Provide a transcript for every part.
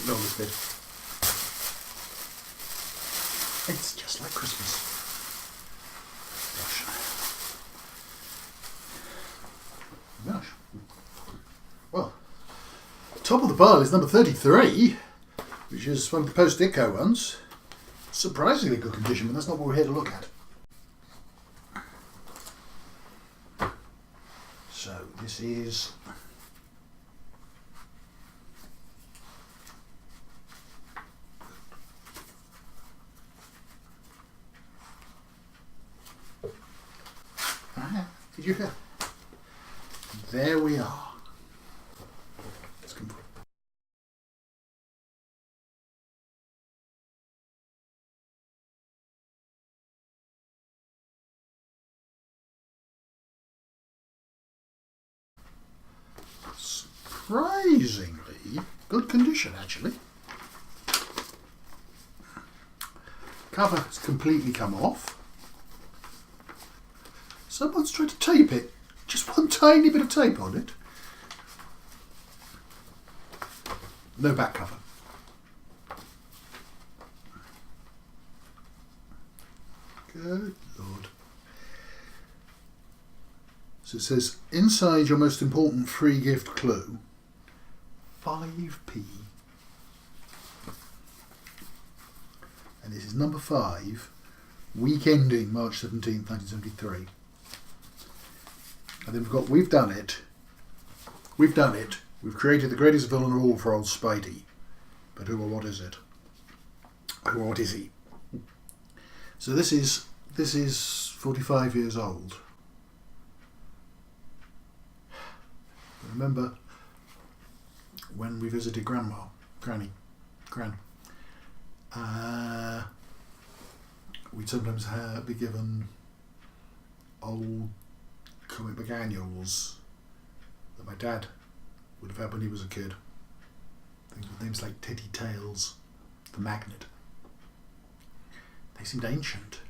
Ignore this bit. It's just like Christmas. Gosh. Well, top of the pile is number 33, which is one of the post-Ditko ones. Surprisingly good condition, but that's not what we're here to look at. So this is did you hear? There we are. Let's come forward. Surprisingly good condition, actually. Cover has completely come off. Someone's tried to tape it. Just one tiny bit of tape on it. No back cover. Good Lord. So it says, inside your most important free gift clue, 5p. And this is number 5, week ending March 17th, 1973. And then we've got, we've done it. We've created the greatest villain of all for old Spidey. But who or what is it? Who or what is he? So this is 45 years old. Remember when we visited Gran. We'd sometimes be given old comic book annuals that my dad would have had when he was a kid. Things with names like Teddy Tales, The Magnet. They seemed ancient.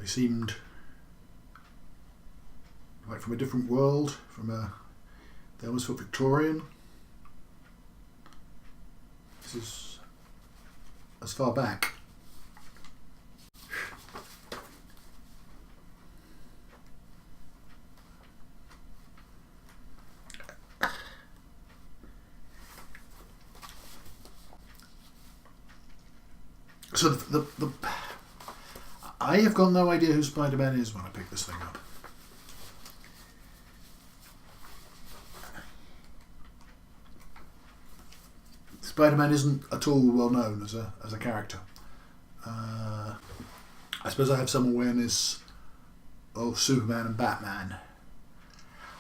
They seemed like from a different world, they almost felt Victorian. This is as far back. So I have got no idea who Spider-Man is when I pick this thing up. Spider-Man isn't at all well known as a character. I suppose I have some awareness of Superman and Batman.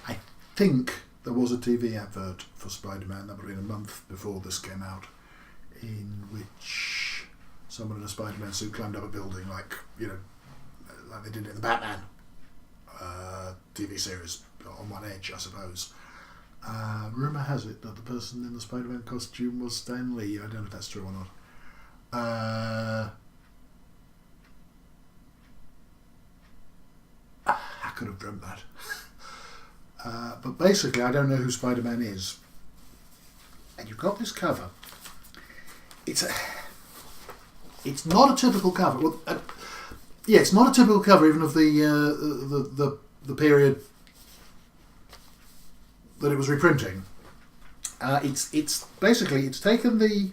I think there was a TV advert for Spider-Man that would have been a month before this came out, in which someone in a Spider-Man suit climbed up a building, like they did in the Batman TV series, On One Edge, I suppose. Rumour has it that the person in the Spider-Man costume was Stan Lee. I don't know if that's true or not. I could have dreamt that. But basically, I don't know who Spider-Man is. And you've got this cover. It's not a typical cover. Well, it's not a typical cover even of the period that it was reprinting. It's basically taken the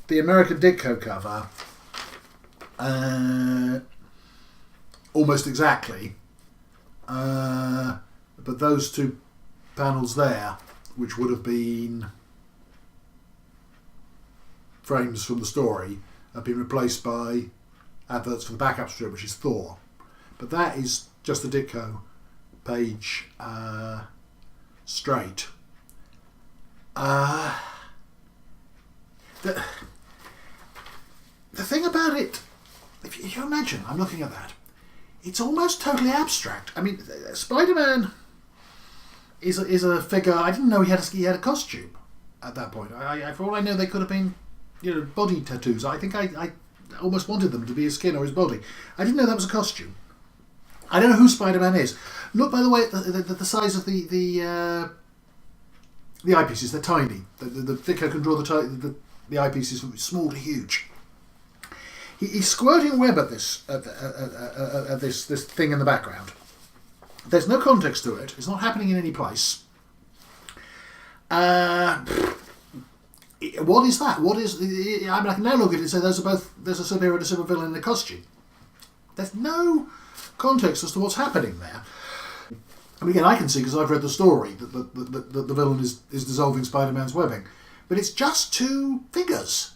American Ditko cover almost exactly, but those two panels there, which would have been frames from the story, have been replaced by adverts for the backup strip, which is Thor. But that is just the Ditko page straight. The thing about it, if you imagine, I'm looking at that, it's almost totally abstract. I mean, Spider-Man is a figure. I didn't know he had a costume at that point. For all I know, they could have been, body tattoos. I think I almost wanted them to be his skin or his body. I didn't know that was a costume. I don't know who Spider-Man is. Look, by the way, at the size of the the eyepieces, they're tiny. The Thicker can draw the eyepieces from small to huge. He's squirting a web at this this thing in the background. There's no context to it. It's not happening in any place. What is that? What is? I mean, I can now look at it and say there's a superhero and a supervillain in a costume. There's no context as to what's happening there. I mean, again, I can see because I've read the story that the villain is dissolving Spider-Man's webbing, but it's just two figures,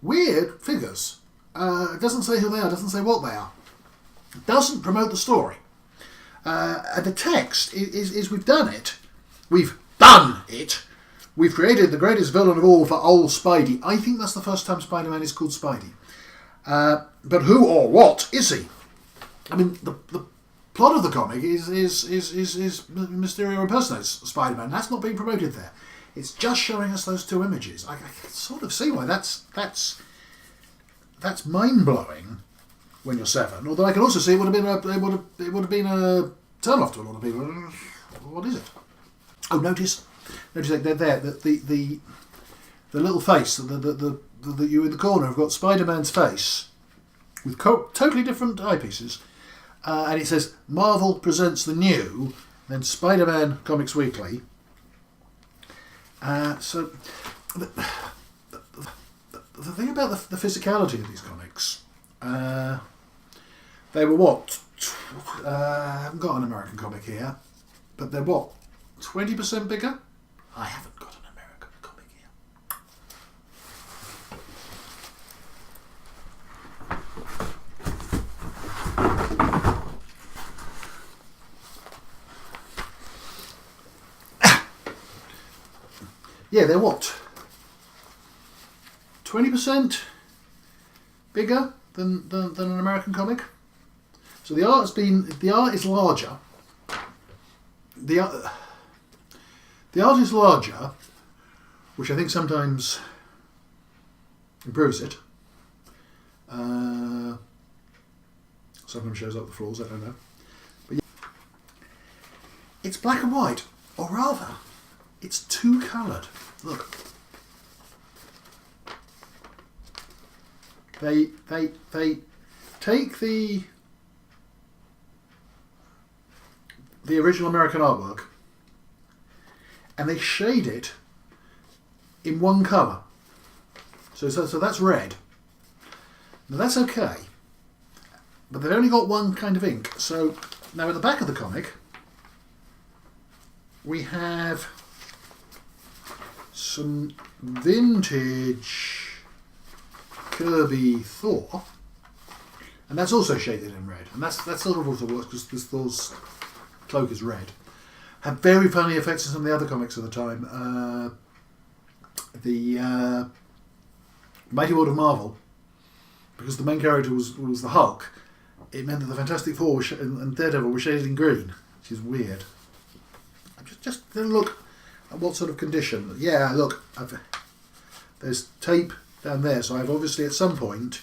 weird figures. It doesn't say who they are. Doesn't say what they are. It doesn't promote the story. And the text is we've done it. We've done it. We've created the greatest villain of all for old Spidey. I think that's the first time Spider-Man is called Spidey. But who or what is he? I mean, the plot of the comic is Mysterio impersonates Spider-Man. That's not being promoted there. It's just showing us those two images. I can sort of see why that's mind-blowing when you're 7. Although I can also see it would have been a turn off to a lot of people. What is it? Oh, notice that they're there. The little face that you in the corner have got Spider-Man's face with totally different eyepieces, and it says Marvel presents the new, then Spider-Man Comics Weekly. So the thing about the physicality of these comics, they were what? I haven't got an American comic here, but they're what? 20% bigger? I haven't got an American comic here. Yeah, they're what? 20% bigger than an American comic. So the art is larger. The art is larger, which I think sometimes improves it. Sometimes shows up the flaws, I don't know. But yeah. It's black and white, or rather, it's two-coloured. Look. They take the original American artwork and they shade it in one colour. So that's red. Now that's okay, but they've only got one kind of ink. So now at the back of the comic we have some vintage Kirby Thor, and that's also shaded in red, and that's sort of also works because Thor's cloak is red. Had very funny effects in some of the other comics of the time. The Mighty World of Marvel, because the main character was the Hulk, it meant that the Fantastic Four and Daredevil were shaded in green, which is weird. Just look at what sort of condition. Yeah, look, there's tape down there, so I've obviously at some point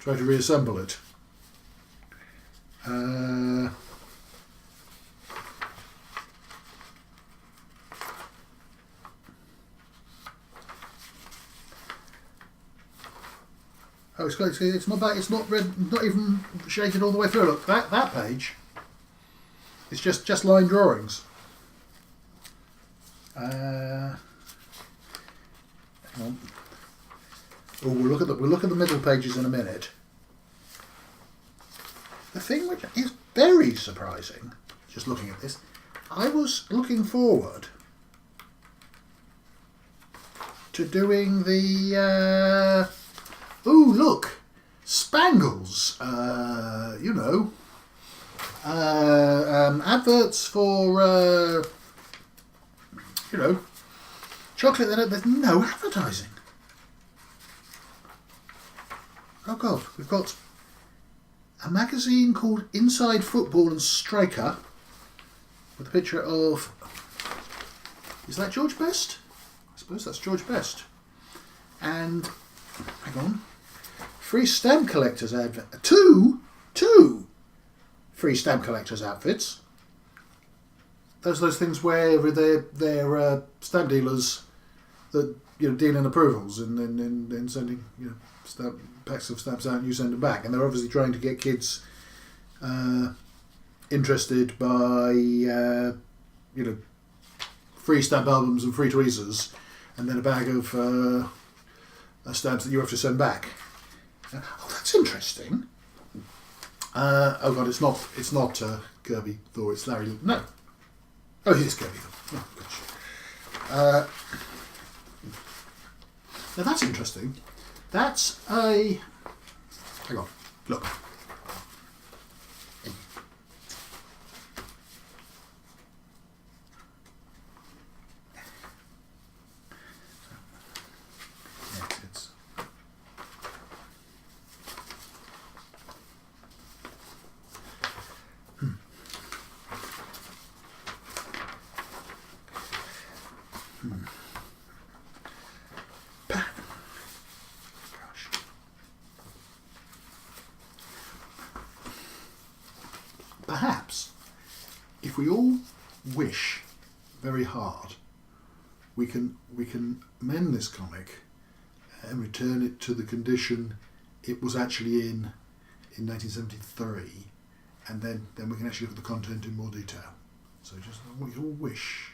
tried to reassemble it. Oh, it's not bad. It's not red. Not even shaded all the way through. Look, that page. It's just line drawings. Hang on. Oh, we'll look at the middle pages in a minute. The thing which is very surprising, just looking at this, I was looking forward to doing the. Ooh, look, Spangles. Adverts for chocolate. There's no advertising. Oh God, we've got a magazine called Inside Football and Striker with a picture of. Is that George Best? I suppose that's George Best. And hang on. Free stamp collectors advert. Two free stamp collectors outfits. those things where they're stamp dealers that deal in approvals and sending packs of stamps out and you send them back, and they're obviously trying to get kids interested by free stamp albums and free tweezers, and then a bag of stamps that you have to send back. Oh, that's interesting. Oh god, it's not Kirby Thor. It's Larry. No. Oh, it is Kirby Thor. Oh gosh. Now that's interesting. That's a. Hang on. Look. Perhaps, if we all wish very hard, we can mend this comic and return it to the condition it was actually in 1973, and then we can actually look at the content in more detail. So just we all wish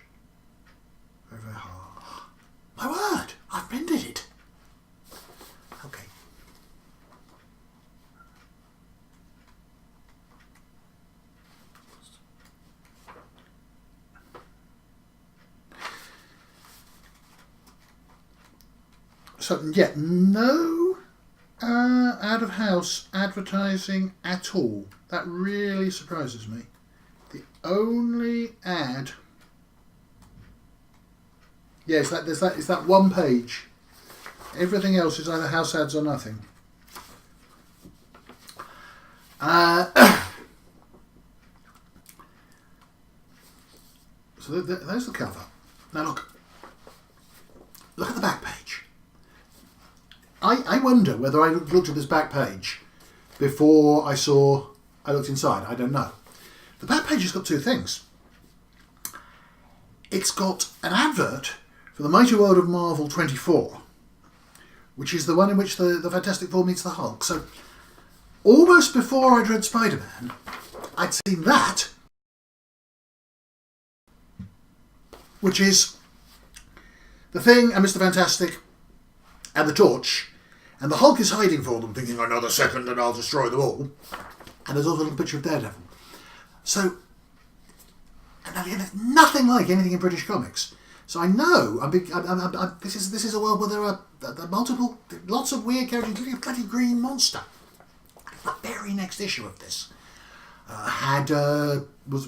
very, very hard. My word! I've mended it. Okay. So, yeah, no out-of-house advertising at all. That really surprises me. The only ad... Yeah, it's that one page. Everything else is either house ads or nothing. So there's the cover. Now look at the back page. I wonder whether I looked at this back page before I looked inside. I don't know. The back page has got two things. It's got an advert for the Mighty World of Marvel 24, which is the one in which the Fantastic Four meets the Hulk. So almost before I'd read Spider-Man, I'd seen that, which is the Thing and Mr. Fantastic and the Torch, and the Hulk is hiding for them, thinking another second and I'll destroy them all. And there's also a little picture of Daredevil. So, and again, it's nothing like anything in British comics. So I know this is a world where there are lots of weird characters, including a bloody green monster. The very next issue of this was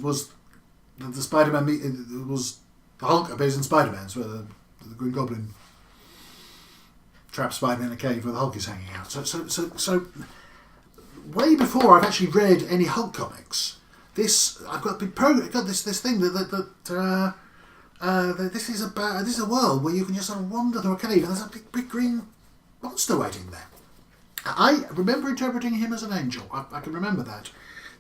the Spider-Man. It was the Hulk appears in Spider-Man's, where the Green Goblin traps Spider-Man in a cave where the Hulk is hanging out. So way before I've actually read any Hulk comics, I've got this thing that this is a world where you can just sort of wander through a cave and there's a big green monster waiting there. I remember interpreting him as an angel. I can remember that,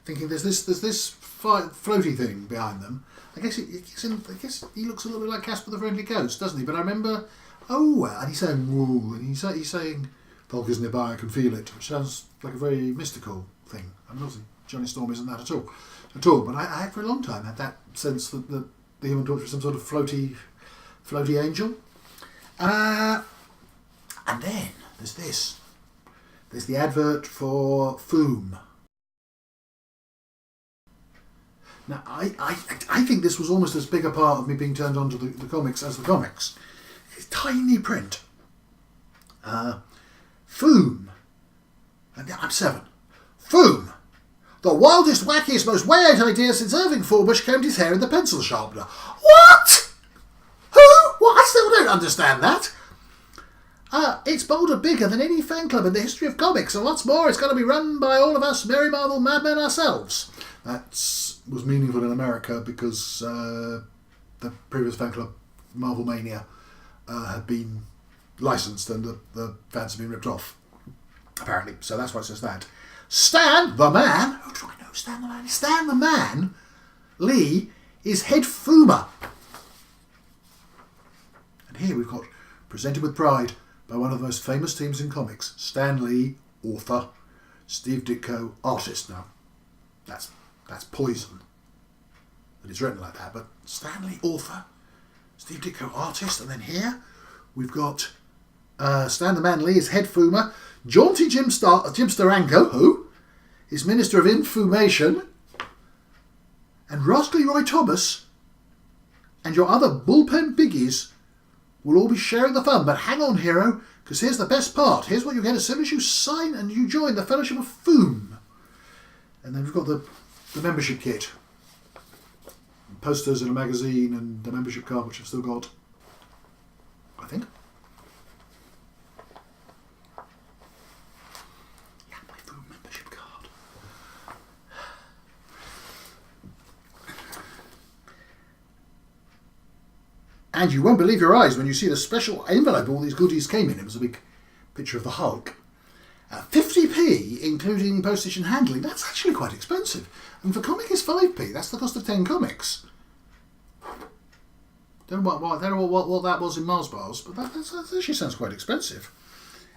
thinking there's this floaty thing behind them. I guess he looks a little bit like Casper the Friendly Ghost, doesn't he? But I remember, and he's saying woo, and he's saying Hulk is nearby, I can feel it, which sounds like a very mystical thing. I mean, obviously Johnny Storm isn't that at all. But I had for a long time had that sense that the Human Torch was some sort of floaty angel. And then there's this. There's the advert for Foom. Now, I think this was almost as big a part of me being turned on to the comics as the comics. It's tiny print. Foom. I'm 7. Foom. The wildest, wackiest, most way-out idea since Irving Forbush combed his hair in the pencil sharpener. What? Who? What? I still don't understand that. It's bolder, bigger than any fan club in the history of comics, and what's more, it's going to be run by all of us Merry Marvel madmen ourselves. That was meaningful in America because the previous fan club, Marvel Mania, had been licensed and the fans had been ripped off, apparently. So that's why it says that. Stan the Man, who do I know Stan the Man? Stan the Man Lee is head Fuma. And here we've got presented with pride by one of the most famous teams in comics, Stan Lee, author, Steve Ditko, artist. Now, that's poison that it's written like that, but Stan Lee, author, Steve Ditko, artist, and then here we've got Stan the Man Lee is head Fuma, jaunty Jim Steranko, who is Minister of Information, and Rascally Roy Thomas and your other bullpen biggies will all be sharing the fun. But hang on, hero, because here's the best part. Here's what you get as soon as you sign and you join the Fellowship of Foom. And then we've got the membership kit. Posters in a magazine and the membership card, which I've still got, I think. Yeah, my Foom membership card. And you won't believe your eyes when you see the special envelope all these goodies came in. It was a big picture of the Hulk. 50p, including postage and handling. That's actually quite expensive. And for comic is 5p. That's the cost of 10 comics. Don't know what that was in Mars bars, but that actually sounds quite expensive.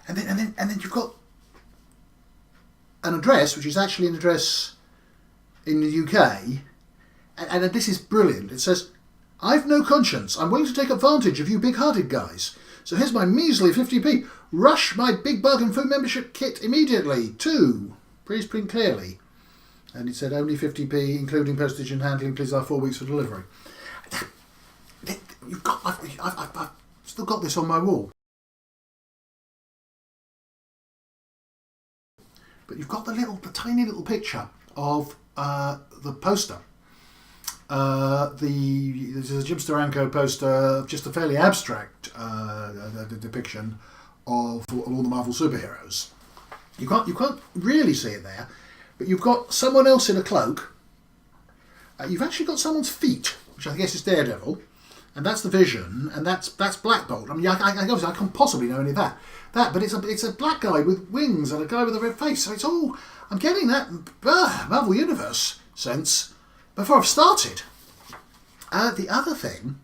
And then you've got an address, which is actually an address in the UK. And this is brilliant. It says, "I've no conscience. I'm willing to take advantage of you big-hearted guys. So here's my measly 50p. Rush my big bargain food membership kit immediately. 2. Please print clearly." And it said only 50p, including postage and handling. Please have 4 weeks for delivery. I've still got this on my wall. But you've got the tiny little picture of the poster. This is a Jim Steranko poster, just a fairly abstract depiction of all the Marvel superheroes. You can't really see it there, but you've got someone else in a cloak. You've actually got someone's feet, which I guess is Daredevil, and that's the Vision, and that's Black Bolt. I mean, I can't possibly know any of that. But it's a black guy with wings and a guy with a red face. So it's all, I'm getting that Marvel Universe sense before I've started. The other thing,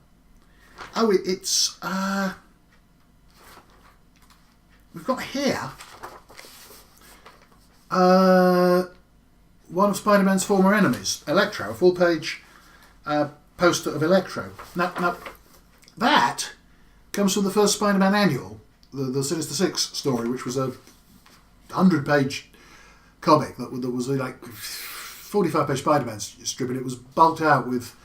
it's we've got here one of Spider-Man's former enemies, Electro, a full-page poster of Electro. Now that comes from the first Spider-Man annual, the Sinister Six story, which was a 100-page comic that was like 45-page Spider-Man strip, and it was bulked out with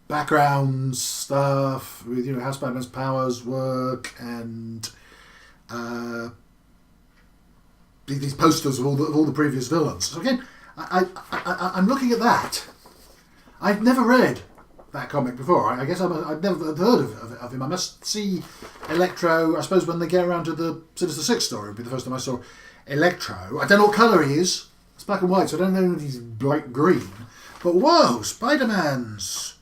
background stuff, with how Spider-Man's powers work, and these posters of all the previous villains. So again, I'm looking at that. I've never read that comic before. I guess I've never heard of him. I must see Electro, I suppose, when they get around to the Sinister Six story. It would be the first time I saw Electro. I don't know what colour he is. It's black and white, so I don't know if he's bright green. But whoa, Spider-Man's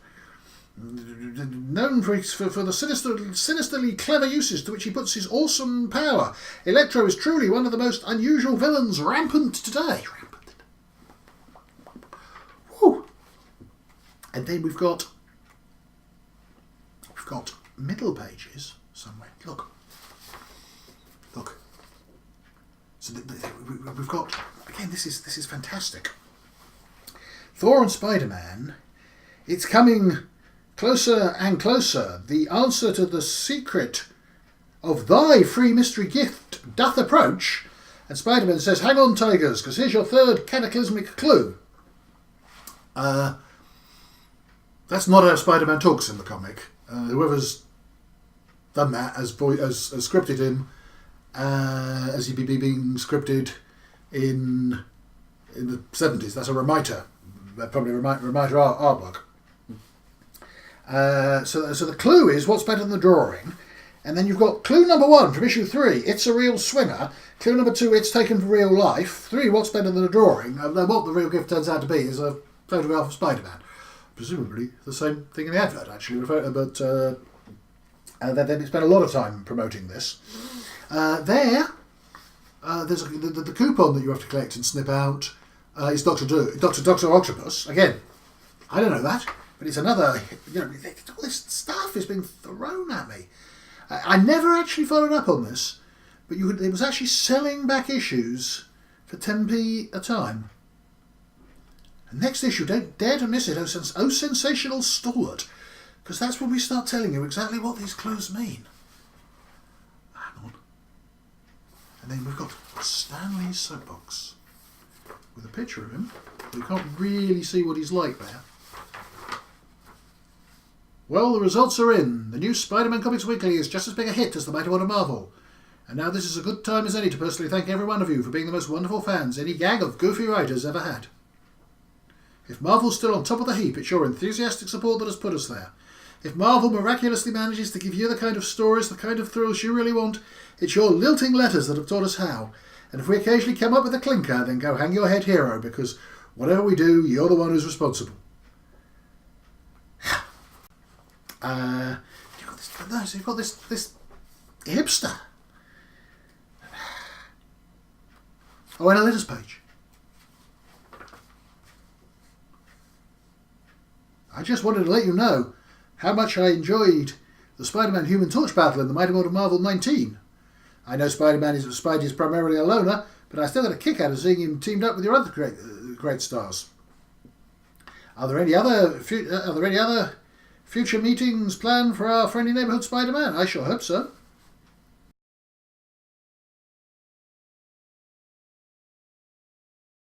known for the sinisterly clever uses to which he puts his awesome power. Electro is truly one of the most unusual villains rampant today. Woo. And then we've got middle pages somewhere. Look. So we've got, again, this is fantastic. Thor and Spider-Man. It's coming closer and closer. The answer to the secret of thy free mystery gift doth approach. And Spider-Man says, "Hang on, tigers, because here's your third cataclysmic clue." That's not how Spider-Man talks in the comic. Whoever's done that has scripted him as he'd be being scripted in the 70s. That's a writer. Probably a writer artwork. So the clue is what's better than the drawing, and then you've got clue number 1 from issue 3. It's a real swinger. Clue number 2. It's taken from real life. 3. What's better than a drawing? What the real gift turns out to be is a photograph of Spider-Man. Presumably the same thing in the advert, actually. But they spent a lot of time promoting this. There's the coupon that you have to collect and snip out. Is Doctor Octopus again? I don't know that, but it's another, all this stuff is being thrown at me. I never actually followed up on this, but it was actually selling back issues for 10p a time. And next issue, don't dare to miss it, oh sensational stalwart, because that's when we start telling you exactly what these clues mean. Hang on. And then we've got Stanley's soapbox with a picture of him. We can't really see what he's like there. Well, the results are in. The new Spider-Man Comics Weekly is just as big a hit as the Mighty One of Marvel. And now this is a good time as any to personally thank every one of you for being the most wonderful fans any gang of goofy writers ever had. If Marvel's still on top of the heap, it's your enthusiastic support that has put us there. If Marvel miraculously manages to give you the kind of stories, the kind of thrills you really want, it's your lilting letters that have taught us how. And if we occasionally come up with a clinker, then go hang your head, hero, because whatever we do, you're the one who's responsible. You've got this hipster. Oh, and a letters page. I just wanted to let you know how much I enjoyed the Spider-Man Human Torch battle in the Mighty One of Marvel 19. I know Spidey is primarily a loner, but I still got a kick out of seeing him teamed up with your other great stars. Are there any other future meetings planned for our friendly neighbourhood Spider-Man? I sure hope so.